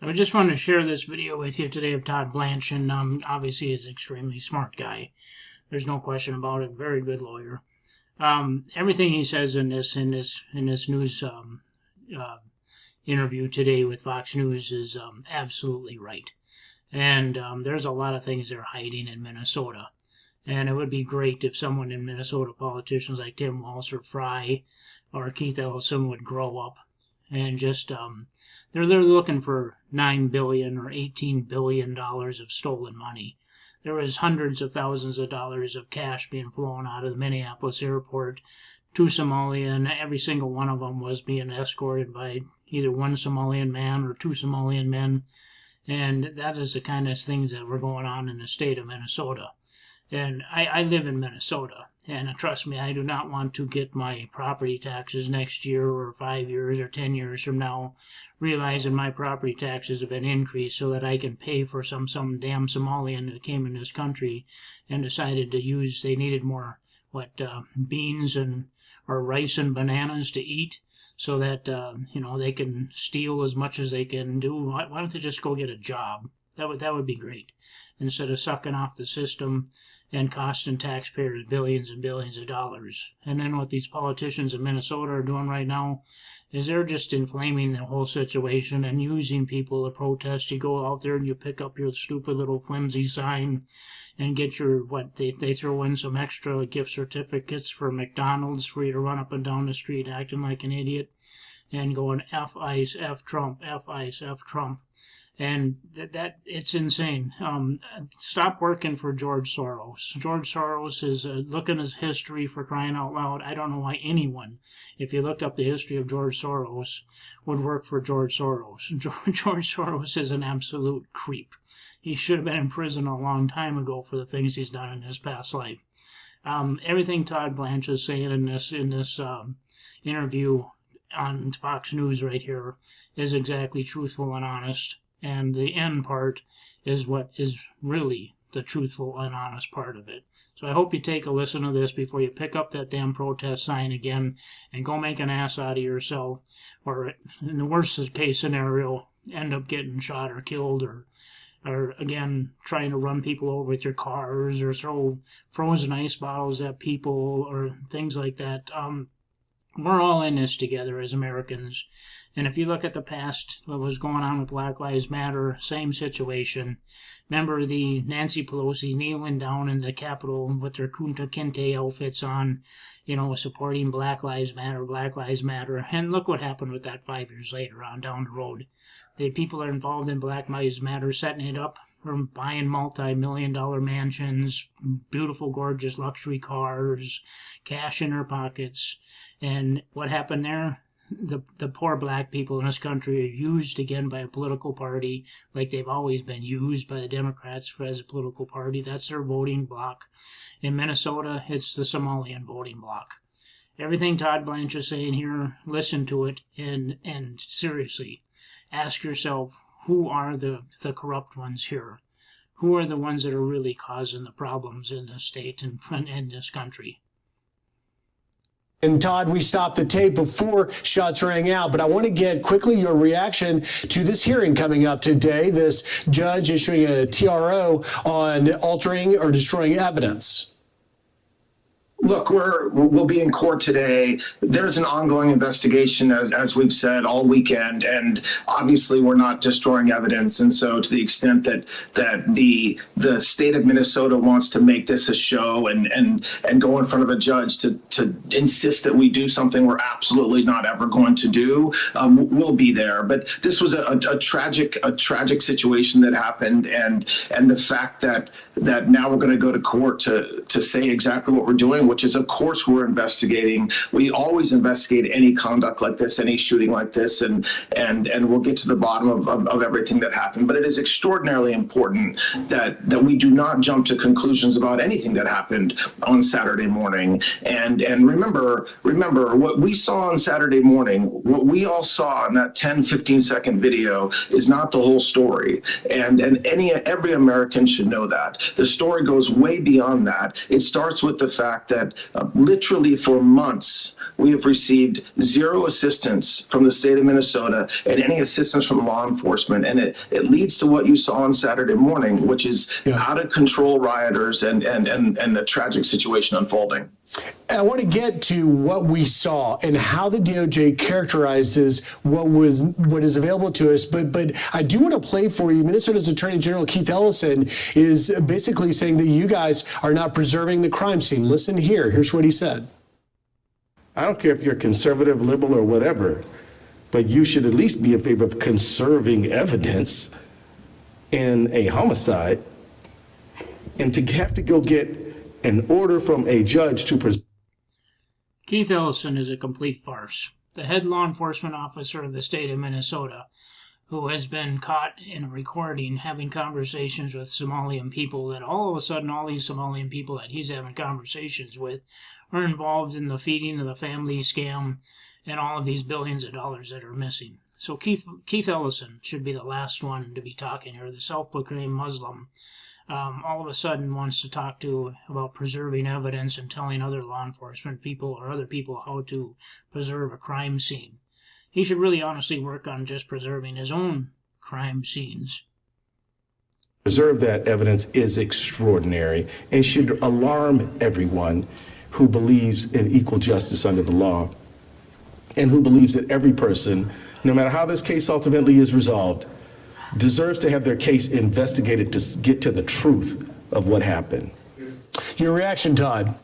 I just wanted to share this video with you today of Todd Blanch, and obviously he's an extremely smart guy. There's no question about it. Very good lawyer. Everything he says in this news interview today with Fox News is absolutely right. And there's a lot of things they're hiding in Minnesota. And it would be great if someone in Minnesota, politicians like Tim Waltz or Frey or Keith Ellison, would grow up and just they're looking for $9 billion or $18 billion of stolen money. There was hundreds of thousands of dollars of cash being flown out of the Minneapolis airport to Somalia, and every single one of them was being escorted by either one Somalian man or two Somalian men. And that is the kind of things that were going on in the state of Minnesota. And I live in Minnesota, and trust me, I do not want to get my property taxes next year or 5 years or 10 years from now, realizing my property taxes have been increased so that I can pay for some damn Somalian that came in this country and decided to use, they needed more, beans or rice and bananas to eat, so that, they can steal as much as they can do. Why don't they just go get a job? That would be great, instead of sucking off the system and costing taxpayers billions and billions of dollars. And then what these politicians in Minnesota are doing right now is they're just inflaming the whole situation and using people to protest. You go out there and you pick up your stupid little flimsy sign and get your, they throw in some extra gift certificates for McDonald's for you to run up and down the street acting like an idiot and going F ICE, F Trump, F ICE, F Trump. And that it's insane. Stop working for George Soros. George Soros is, look at his history, for crying out loud. I don't know why anyone, if you looked up the history of George Soros, would work for George Soros. George Soros is an absolute creep. He should have been in prison a long time ago for the things he's done in his past life. Everything Todd Blanch is saying in this interview on Fox News right here is exactly truthful and honest. And the end part is what is really the truthful and honest part of it. So I hope you take a listen to this before you pick up that damn protest sign again and go make an ass out of yourself, or in the worst case scenario, end up getting shot or killed, or again, trying to run people over with your cars or throw frozen ice bottles at people or things like that. We're all in this together as Americans. And if you look at the past, what was going on with Black Lives Matter, same situation. Remember the Nancy Pelosi kneeling down in the Capitol with their Kunta Kinte outfits on, supporting Black Lives Matter, Black Lives Matter. And look what happened with that 5 years later on down the road. The people are involved in Black Lives Matter setting it up, from buying multi-million-dollar mansions, beautiful, gorgeous luxury cars, cash in their pockets. And what happened there? The poor black people in this country are used again by a political party like they've always been used by the Democrats as a political party. That's their voting bloc. In Minnesota, it's the Somalian voting bloc. Everything Todd Blanch is saying here, listen to it and seriously ask yourself, who are the corrupt ones here? Who are the ones that are really causing the problems in the state and in this country? And Todd, we stopped the tape before shots rang out, but I want to get quickly your reaction to this hearing coming up today, this judge issuing a TRO on altering or destroying evidence. Look, we'll be in court today. There's an ongoing investigation, as we've said, all weekend, and obviously we're not destroying evidence. And so, to the extent that the state of Minnesota wants to make this a show and go in front of a judge to insist that we do something we're absolutely not ever going to do, we'll be there. But this was a tragic situation that happened, and the fact that now we're going to go to court to say exactly what we're doing, which is, of course, we're investigating. We always investigate any conduct like this, any shooting like this, and we'll get to the bottom of everything that happened. But it is extraordinarily important that we do not jump to conclusions about anything that happened on Saturday morning. And remember what we saw on Saturday morning, what we all saw in that 10-15-second video is not the whole story. And every American should know that. The story goes way beyond that. It starts with the fact that that literally for months, we have received zero assistance from the state of Minnesota and any assistance from law enforcement. And it leads to what you saw on Saturday morning, which is out of control rioters and a tragic situation unfolding. I want to get to what we saw and how the DOJ characterizes what is available to us. But I do want to play for you. Minnesota's Attorney General Keith Ellison is basically saying that you guys are not preserving the crime scene. Listen here. Here's what he said. I don't care if you're conservative, liberal, or whatever, but you should at least be in favor of conserving evidence in a homicide, and to have to go get an order from a judge to preserve. Keith Ellison is a complete farce. The head law enforcement officer of the state of Minnesota, who has been caught in a recording having conversations with Somalian people, that all of a sudden all these Somalian people that he's having conversations with are involved in the feeding of the family scam and all of these billions of dollars that are missing. So Keith Ellison should be the last one to be talking here, the self-proclaimed Muslim. All of a sudden wants to talk to about preserving evidence and telling other law enforcement people or other people how to preserve a crime scene. He should really honestly work on just preserving his own crime scenes. Preserve that evidence is extraordinary and should alarm everyone who believes in equal justice under the law and who believes that every person, no matter how this case ultimately is resolved, deserves to have their case investigated to get to the truth of what happened. Your reaction, Todd?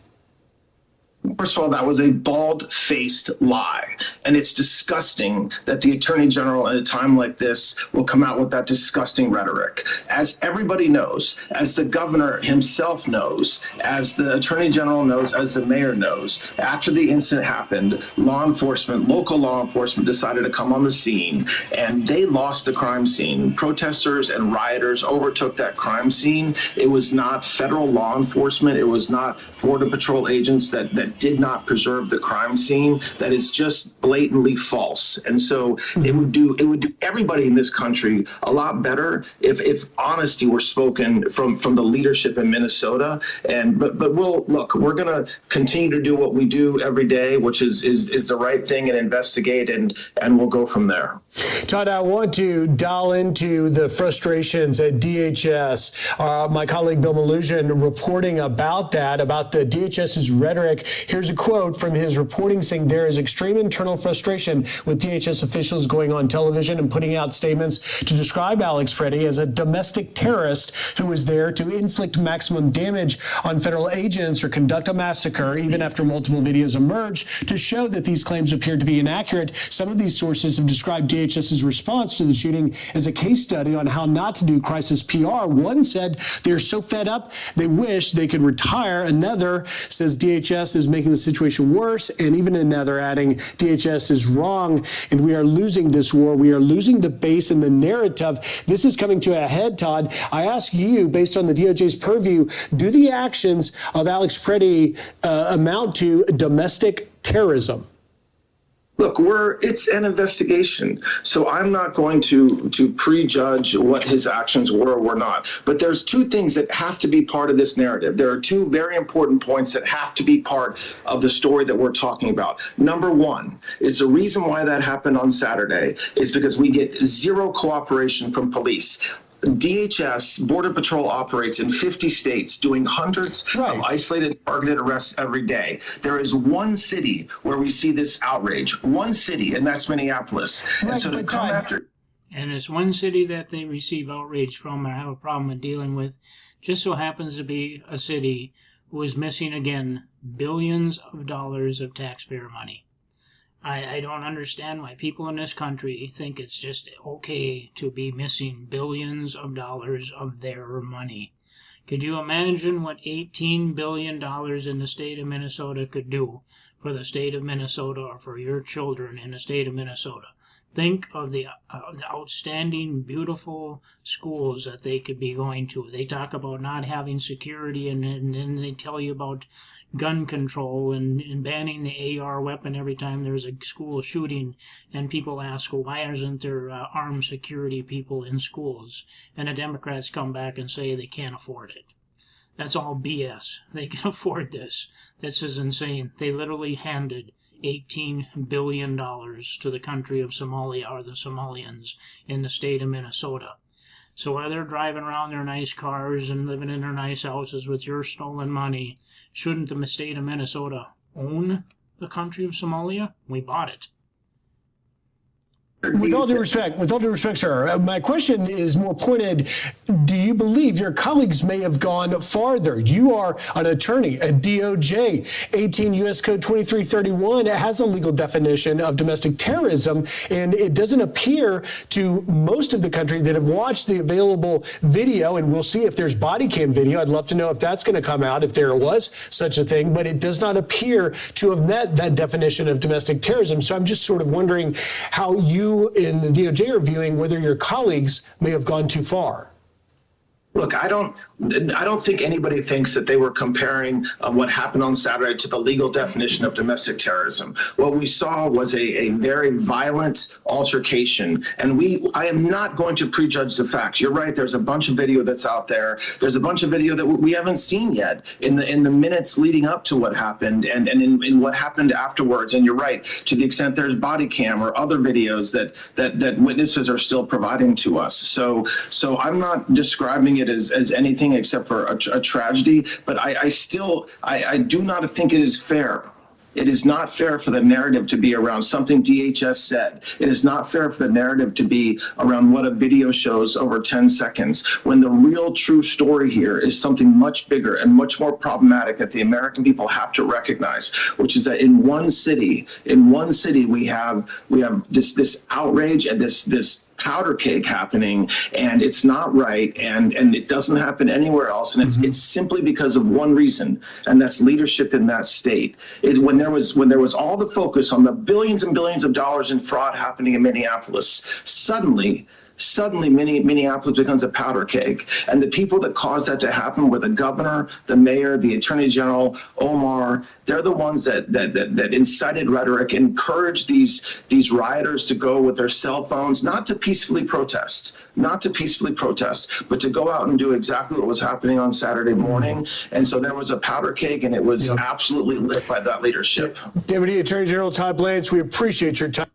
First of all, that was a bald-faced lie. And it's disgusting that the Attorney General at a time like this will come out with that disgusting rhetoric. As everybody knows, as the governor himself knows, as the Attorney General knows, as the mayor knows, after the incident happened, local law enforcement decided to come on the scene, and they lost the crime scene. Protesters and rioters overtook that crime scene. It was not federal law enforcement. It was not Border Patrol agents that did not preserve the crime scene. That is just blatantly false. And so it would do everybody in this country a lot better if honesty were spoken from the leadership in Minnesota. But we're going to continue to do what we do every day, which is the right thing, and investigate, and we'll go from there. Todd, I want to dial into the frustrations at DHS. My colleague Bill Malusian reporting about the DHS's rhetoric. Here's a quote from his reporting saying there is extreme internal frustration with DHS officials going on television and putting out statements to describe Alex Frey as a domestic terrorist who was there to inflict maximum damage on federal agents or conduct a massacre, even after multiple videos emerged to show that these claims appeared to be inaccurate. Some of these sources have described DHS's response to the shooting as a case study on how not to do crisis PR. One said they're so fed up they wish they could retire. Another says DHS is making the situation worse, and even another adding DHS is wrong and we are losing this war. We are losing the base and the narrative. This is coming to a head, Todd. I ask you, based on the DOJ's purview, do the actions of Alex Frey amount to domestic terrorism? Look, it's an investigation, so I'm not going to prejudge what his actions were or were not. But there's two things that have to be part of this narrative. There are two very important points that have to be part of the story that we're talking about. Number one is the reason why that happened on Saturday is because we get zero cooperation from police. DHS, Border Patrol, operates in 50 states doing hundreds of isolated targeted arrests every day. There is one city where we see this outrage, one city, and that's Minneapolis. And so to come after... And it's one city that they receive outrage from or have a problem with dealing with, just so happens to be a city who is missing, again, billions of dollars of taxpayer money. I don't understand why people in this country think it's just okay to be missing billions of dollars of their money. Could you imagine what $18 billion in the state of Minnesota could do for the state of Minnesota or for your children in the state of Minnesota? Think of the outstanding, beautiful schools that they could be going to. They talk about not having security, and then they tell you about gun control and banning the AR weapon every time there's a school shooting. And people ask, well, why isn't there armed security people in schools? And the Democrats come back and say they can't afford it. That's all BS. They can afford this. This is insane. They literally handed $18 billion to the country of Somalia, or the Somalians in the state of Minnesota. So while they're driving around their nice cars and living in their nice houses with your stolen money, shouldn't the state of Minnesota own the country of Somalia? We bought it. With all due respect, sir, my question is more pointed. Do you believe your colleagues may have gone farther? You are an attorney at DOJ. 18 U.S. Code 2331 has a legal definition of domestic terrorism, and it doesn't appear to most of the country that have watched the available video, and we'll see if there's body cam video. I'd love to know if that's going to come out, if there was such a thing, but it does not appear to have met that definition of domestic terrorism. So I'm just sort of wondering how you in the DOJ are viewing whether your colleagues may have gone too far. Look, I don't think anybody thinks that they were comparing what happened on Saturday to the legal definition of domestic terrorism. What we saw was a very violent altercation, and I am not going to prejudge the facts. You're right. There's a bunch of video that's out there. There's a bunch of video that we haven't seen yet in the minutes leading up to what happened and in what happened afterwards. And you're right, to the extent there's body cam or other videos that witnesses are still providing to us. So I'm not describing it as anything except for a tragedy, but I do not think it is fair. It is not fair for the narrative to be around something DHS said. It is not fair for the narrative to be around what a video shows over 10 seconds, when the real true story here is something much bigger and much more problematic that the American people have to recognize, which is that in one city we have this outrage and this powder keg happening, and it's not right, and it doesn't happen anywhere else, and it's simply because of one reason, and that's leadership in that state. When there was all the focus on the billions and billions of dollars in fraud happening in Minneapolis, suddenly Minneapolis becomes a powder keg. And the people that caused that to happen were the governor, the mayor, the attorney general, Omar. They're the ones that incited rhetoric, encouraged these rioters to go with their cell phones, not to peacefully protest, but to go out and do exactly what was happening on Saturday morning. And so there was a powder keg, and it was absolutely lit by that leadership. Deputy Attorney General Todd Blanch, we appreciate your time.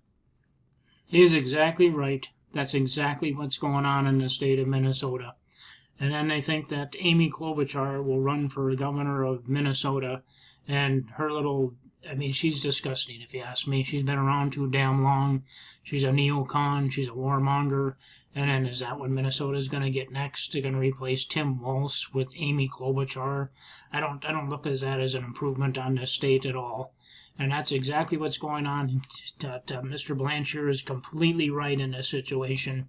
He's exactly right. That's exactly what's going on in the state of Minnesota. And then they think that Amy Klobuchar will run for governor of Minnesota, and she's disgusting if you ask me. She's been around too damn long. She's a neocon. She's a warmonger. And then is that what Minnesota's going to get next? They're going to replace Tim Waltz with Amy Klobuchar. I don't look at that as an improvement on this state at all. And that's exactly what's going on. Mr. Blanche is completely right in this situation.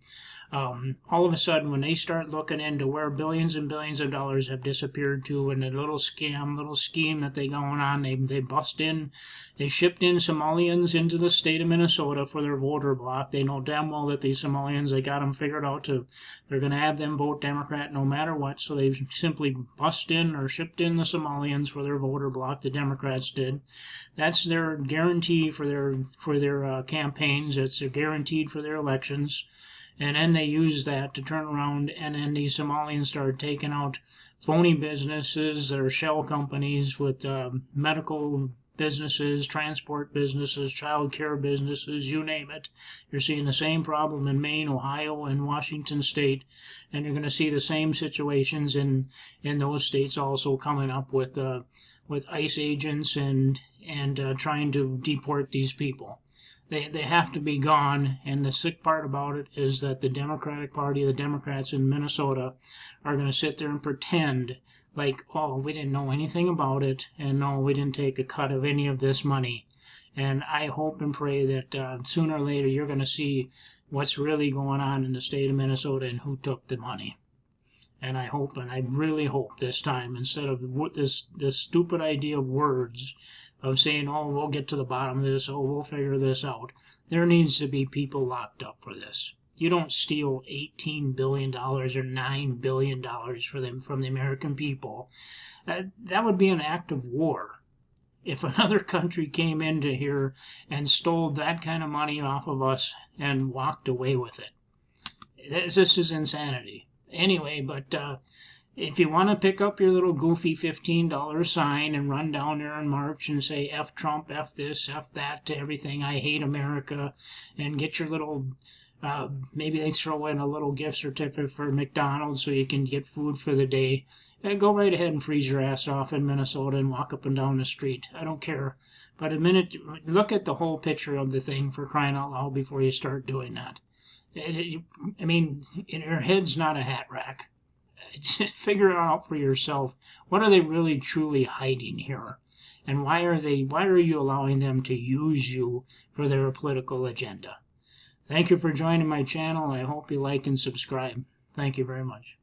All of a sudden, when they start looking into where billions and billions of dollars have disappeared to, and the little scheme that they going on, they bust in, they shipped in Somalians into the state of Minnesota for their voter block. They know damn well that these Somalians, they got them figured out they're going to have them vote Democrat no matter what. So they simply bust in or shipped in the Somalians for their voter block. The Democrats did. That's their guarantee for their campaigns. It's guaranteed for their elections. And then they use that to turn around, and then these Somalians started taking out phony businesses or shell companies with medical businesses, transport businesses, child care businesses, you name it. You're seeing the same problem in Maine, Ohio, and Washington State, and you're going to see the same situations in those states also coming up with ICE agents and trying to deport these people. They have to be gone, and the sick part about it is that the Democratic Party, the Democrats in Minnesota, are going to sit there and pretend like, oh, we didn't know anything about it, and no, we didn't take a cut of any of this money. And I hope and pray that sooner or later you're going to see what's really going on in the state of Minnesota and who took the money. And I hope, and I really hope this time, instead of this stupid idea of words, of saying, oh, we'll get to the bottom of this, oh, we'll figure this out. There needs to be people locked up for this. You don't steal $18 billion or $9 billion from the American people. That would be an act of war. If another country came into here and stole that kind of money off of us and walked away with it. This is insanity. Anyway, but if you want to pick up your little goofy $15 sign and run down there and march and say F Trump, F this, F that to everything, I hate America, and get your little, maybe they throw in a little gift certificate for McDonald's so you can get food for the day, go right ahead and freeze your ass off in Minnesota and walk up and down the street. I don't care. But look at the whole picture of the thing, for crying out loud, before you start doing that. I mean, your head's not a hat rack. Figure it out for yourself. What are they really truly hiding here? And why are you allowing them to use you for their political agenda? Thank you for joining my channel. I hope you like and subscribe. Thank you very much.